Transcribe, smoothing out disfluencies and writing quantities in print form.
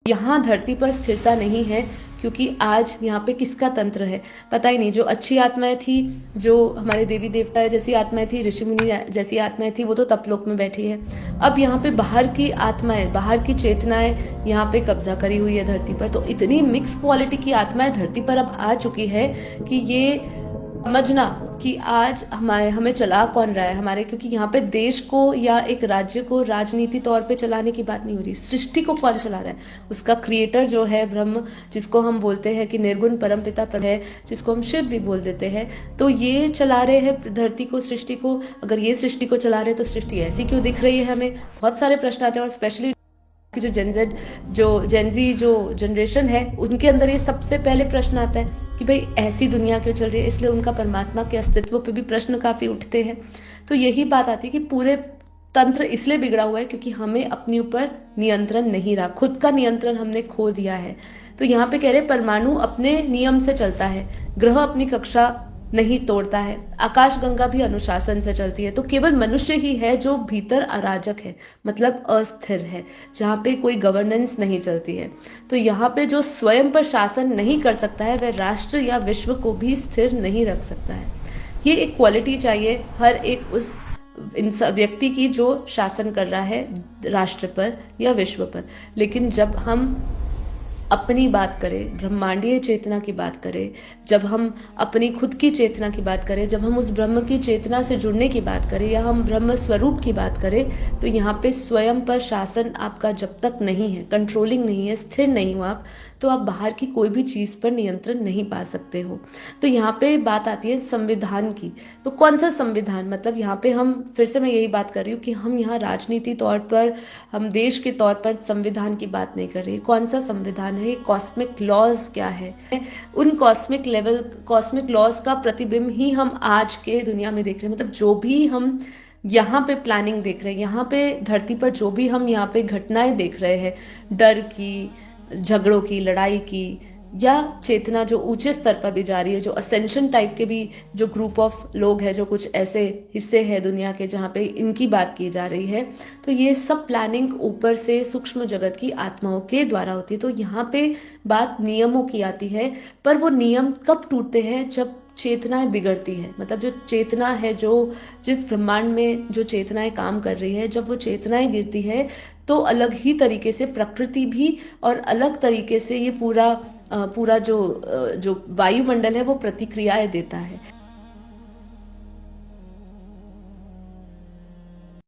यहाँ धरती पर स्थिरता नहीं है, क्योंकि आज यहाँ पे किसका तंत्र है पता ही नहीं। जो अच्छी आत्माएं थी, जो हमारे देवी देवता जैसी आत्माएं थी, ऋषि मुनि जैसी आत्माएं थी, वो तो तपलोक में बैठी है। अब यहाँ पे बाहर की आत्माएं, बाहर की चेतनाएं यहाँ पे कब्जा करी हुई है धरती पर। तो इतनी मिक्स क्वालिटी की आत्माएं धरती पर अब आ चुकी है कि ये समझना कि आज हमें चला कौन रहा है हमारे, क्योंकि यहाँ पे देश को या एक राज्य को राजनीति तौर पे चलाने की बात नहीं हो रही। सृष्टि को कौन चला रहा है? उसका क्रिएटर जो है ब्रह्म, जिसको हम बोलते हैं कि निर्गुण परमपिता पर है, जिसको हम शिव भी बोल देते हैं, तो ये चला रहे हैं धरती को, सृष्टि को। अगर ये सृष्टि को चला रहे हैं तो सृष्टि ऐसी क्यों दिख रही है हमें? बहुत सारे प्रश्न आते हैं। और स्पेशली कि जो जेनजी जो जनरेशन है, उनके अंदर ये सबसे पहले प्रश्न आता है कि भाई ऐसी दुनिया क्यों चल रही है। इसलिए उनका परमात्मा के अस्तित्व पे भी प्रश्न काफी उठते हैं। तो यही बात आती है कि पूरे तंत्र इसलिए बिगड़ा हुआ है क्योंकि हमें अपने ऊपर नियंत्रण नहीं रहा, खुद का नियंत्रण हमने खो दिया है। तो यहाँ पे कह रहे परमाणु अपने नियम से चलता है, ग्रह अपनी कक्षा नहीं तोड़ता है, आकाश गंगा भी अनुशासन से चलती है। तो केवल मनुष्य ही है जो भीतर अराजक है, मतलब अस्थिर है, जहाँ पे कोई गवर्नेंस नहीं चलती है। तो यहाँ पे जो स्वयं पर शासन नहीं कर सकता है, वह राष्ट्र या विश्व को भी स्थिर नहीं रख सकता है। ये एक क्वालिटी चाहिए हर एक उस व्यक्ति की जो शासन कर रहा है राष्ट्र पर या विश्व पर। लेकिन जब हम अपनी बात करें, ब्रह्मांडीय चेतना की बात करें, जब हम अपनी खुद की चेतना की बात करें, जब हम उस ब्रह्म की चेतना से जुड़ने की बात करें, या हम ब्रह्म स्वरूप की बात करें, तो यहाँ पे स्वयं पर शासन आपका जब तक नहीं है, कंट्रोलिंग नहीं है, स्थिर नहीं हो आप, तो आप बाहर की कोई भी चीज पर नियंत्रण नहीं पा सकते हो। तो यहाँ पे बात आती है संविधान की। तो कौन सा संविधान? मतलब यहाँ पे हम फिर से मैं यही बात कर रही हूँ कि हम यहाँ राजनीति तौर पर, हम देश के तौर पर संविधान की बात नहीं कर रही। कौन सा संविधान है? कॉस्मिक लॉज क्या है? उन कॉस्मिक लॉज का प्रतिबिंब ही हम आज के दुनिया में देख रहे हैं। मतलब जो भी हम यहाँ पे प्लानिंग देख रहे हैं, यहाँ पे धरती पर जो भी हम यहाँ पे घटनाएं देख रहे हैं, डर की, झगड़ों की, लड़ाई की, या चेतना जो ऊंचे स्तर पर भी जा रही है, जो असेंशन टाइप के भी जो ग्रुप ऑफ लोग हैं, जो कुछ ऐसे हिस्से हैं दुनिया के जहाँ पे इनकी बात की जा रही है, तो ये सब प्लानिंग ऊपर से सूक्ष्म जगत की आत्माओं के द्वारा होती है। तो यहाँ पे बात नियमों की आती है, पर वो नियम कब टूटते हैं? जब चेतनाएं बिगड़ती है। मतलब जो चेतना है, जो जिस ब्रह्मांड में जो चेतनाएं काम कर रही है, जब वो चेतनाएं गिरती है तो अलग ही तरीके से प्रकृति भी, और अलग तरीके से ये पूरा जो वायुमंडल है वो प्रतिक्रियाएं देता है।